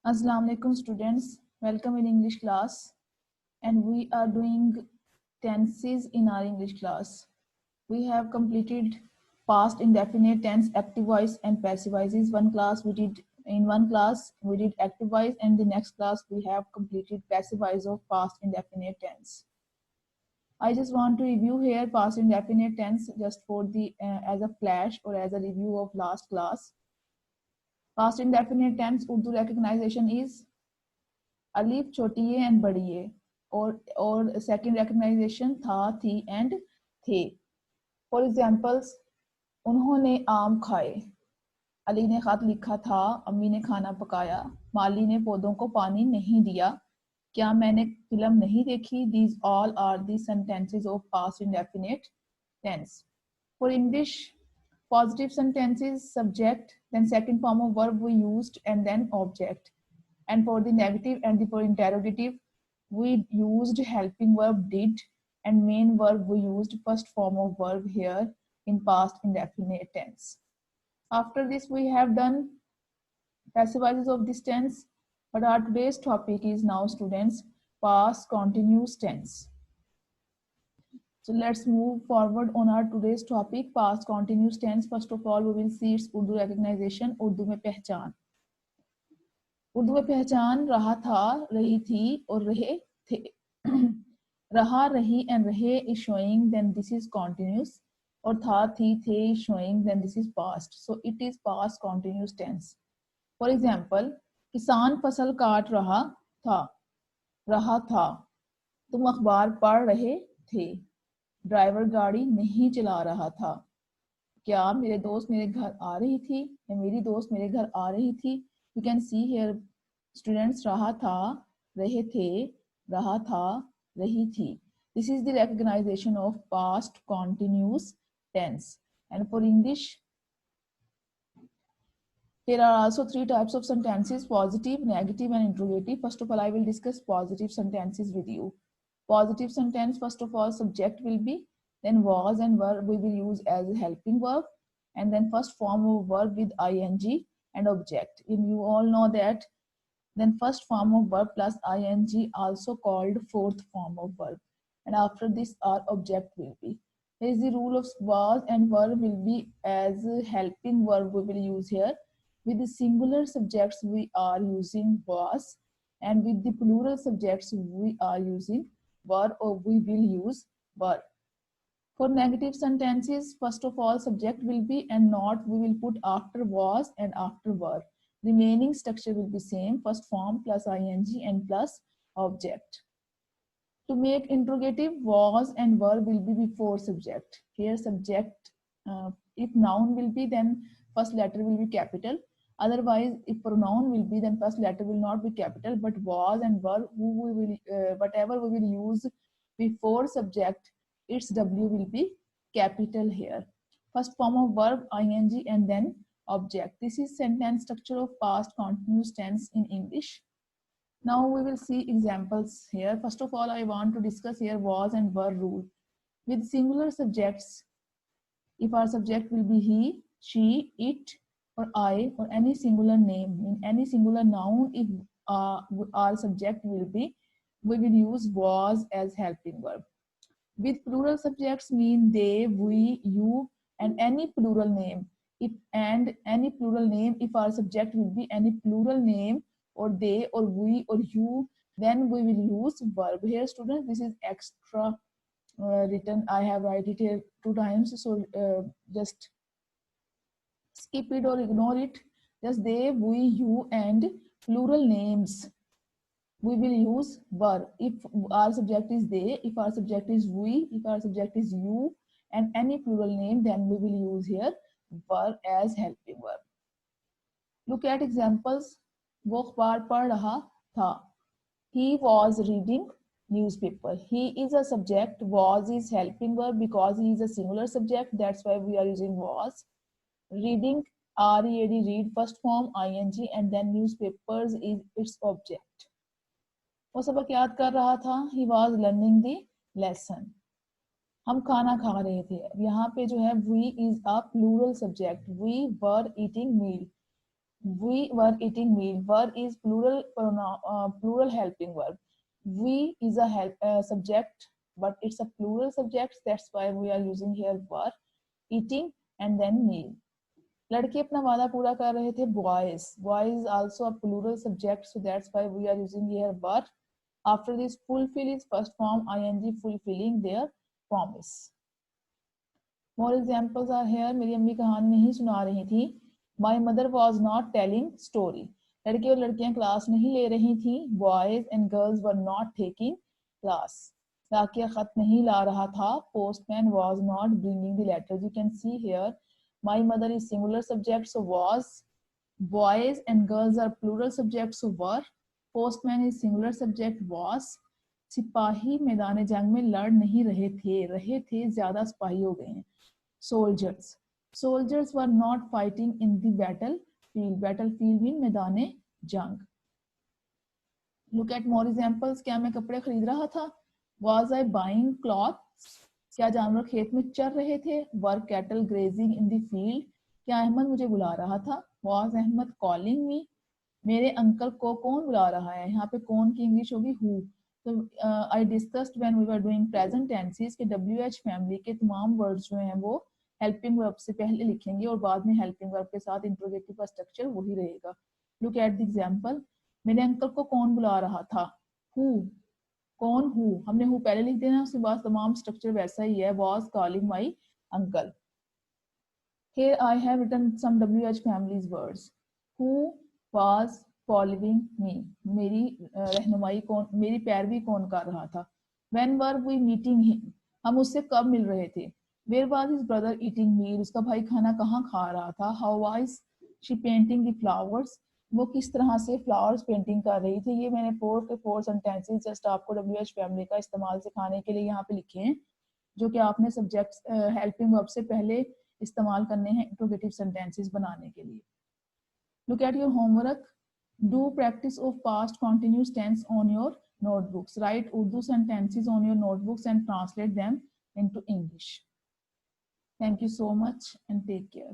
Assalamu alaikum students, welcome in English class, and we are doing tenses in our English class. We have completed past indefinite tense, active voice and passive voices. One class we did active voice, and the next class we have completed passive voice of past indefinite tense. I just want to review here past indefinite tense just for the as a flash or as a review of last class. Past indefinite tense Urdu recognition is Alif छोटी A and बड़ी ए और second recognisation था, थी and थे. For examples, उन्होंने आम खाए, अली ने खत लिखा था, अम्मी ने खाना पकाया, माली ने पौधों को पानी नहीं दिया, क्या मैंने फिल्म नहीं देखी. These all are the sentences of past indefinite tense. For English, positive sentences subject, then second form of verb we used, and then object. And for the negative and for interrogative, we used helping verb did, and main verb we used first form of verb here in past indefinite tense. After this, we have done passive voices of this tense, but our today's topic is now, students, past continuous tense. So let's move forward on our today's topic, past continuous tense. First of all, we will see its Urdu recognition. Urdu में पहचान. उर्दू में पहचान रहा था, रही थी और रहे थे. रहा, रही and रहे is showing, then this is continuous. और था, थी, थे is showing, then this is past. So it is past continuous tense. For example, किसान फसल काट रहा था. तुम अखबार पढ़ रहे थे. ड्राइवर गाड़ी नहीं चला रहा था. क्या मेरे दोस्त मेरे घर आ रही थी, या मेरी दोस्त मेरे घर आ रही थी. You can see here, students, रहा था, रहे थे, रहा था, रही थी. This is the recognition of past continuous tense. And for English, there are also three types of sentences: positive, negative and interrogative. First of all, I will discuss positive sentences with you. Positive sentence, first of all, subject will be, then was and verb we will use as a helping verb, and then first form of verb with ing and object. And you all know that then first form of verb plus ing also called fourth form of verb, and after this our object will be. Here is the rule of was and verb will be as a helping verb we will use here. With the singular subjects we are using was, and with the plural subjects we are using were, or we will use were. For negative sentences, first of all, subject will be and not we will put after was and after were. Remaining structure will be same, first form plus ing and plus object. To make interrogative, was and were will be before subject. Here subject, if noun will be, then first letter will be capital. Otherwise, if pronoun will be, then first letter will not be capital, but was and were, whatever we will use before subject, its W will be capital here. First form of verb ing and then object. This is sentence structure of past continuous tense in English. Now we will see examples here. First of all, I want to discuss here was and were rule. With singular subjects, if our subject will be he, she, it, or I, or any singular name, in any singular noun, if our subject will be, we will use was as helping verb. With plural subjects mean they, we, you, and any plural name. If our subject will be any plural name, or they, or we, or you, then we will use verb. Here, students, this is extra written. I have write it here 2 times, so just skip it or ignore it. Just they, we, you, and plural names we will use were. If our subject is they, if our subject is we, if our subject is you, and any plural name, then we will use here were as helping verb. Look at examples. वो अखबार पढ़ रहा था. He was reading newspaper. He is a subject. Was is helping verb because he is a singular subject. That's why we are using was. Reading, read, read, first form ing, and then newspapers is its object. वो सबक याद कर रहा था. He was learning the lesson. हम खाना खा रहे थे. यहाँ पे जो है we is a plural subject. We were eating meal. We were eating meal. Were is plural plural helping verb. We is a help subject, but it's a plural subject. That's why we are using here were, eating, and then meal. लड़के अपना वादा पूरा कर रहे थे. Boys. Boys also a plural subject, so that's why we are using here were. After this, fulfill is first form ing, fulfilling their promise. More examples are here. मेरी अम्मी कहानी नहीं सुना रही थी. My mother was not telling story. लड़के और लड़कियां क्लास नहीं ले रही थी. Boys and girls were not taking class. डाकिया खत नहीं ला रहा था. Postman was not bringing the letters. You can see here, my mother is singular subject, so was. Boys and girls are plural subjects, so were. Postman is singular subject, was. सिपाही मैदान जंग में लड़ नहीं रहे थे ज्यादा सिपाही हो गए हैं. Soldiers were not fighting in the battlefield mean मैदाने जंग. Look at more examples. क्या मैं कपड़े खरीद रहा था. Was I buying clothes? क्या जानवर खेत में चर रहे थे. Were cattle grazing in the field? क्या अहमद मुझे बुला रहा था. Was Ahmad calling me? मेरे अंकल को कौन बुला रहा है. यहाँ पे कौन की इंग्लिश होगी who. तो I discussed when we were doing present tenses कि WH फैमिली के तमाम वर्ड्स जो हैं वो हेल्पिंग वर्ब से पहले लिखेंगे और बाद में हेल्पिंग वर्ब के साथ इंट्रोगेटिव का स्ट्रक्चर वही रहेगा. Look at the example. मेरे अंकल को कौन बुला रहा था. हु. कौन हु. हमने हु पहले लिख देना, उसके बाद तमाम स्ट्रक्चर वैसा ही है. Was calling my uncle. Here I have written some WH families words. Who was following me? मेरी रहनुमाई कौन, मेरी पैरवी कौन कर रहा था. When were we meeting him? हम उससे कब मिल रहे थे. Where was his brother eating meal? उसका भाई खाना कहाँ खा रहा था. How was she painting the flowers? वो किस तरह से फ्लावर्स पेंटिंग कर रही थी. ये मैंने 4 सेंटेंसेस जस्ट आपको WH फैमिली का इस्तेमाल सिखाने के लिए यहाँ पे लिखे हैं, जो कि आपने सब्जेक्ट हेल्पिंग वर्ब से पहले इस्तेमाल करने हैं इंट्रोगेटिव सेंटेंसेस बनाने के लिए. Look at your homework. Do practice of past continuous tense on your notebooks. Write Urdu sentences on your notebooks and translate them into English. Thank you so much and take care.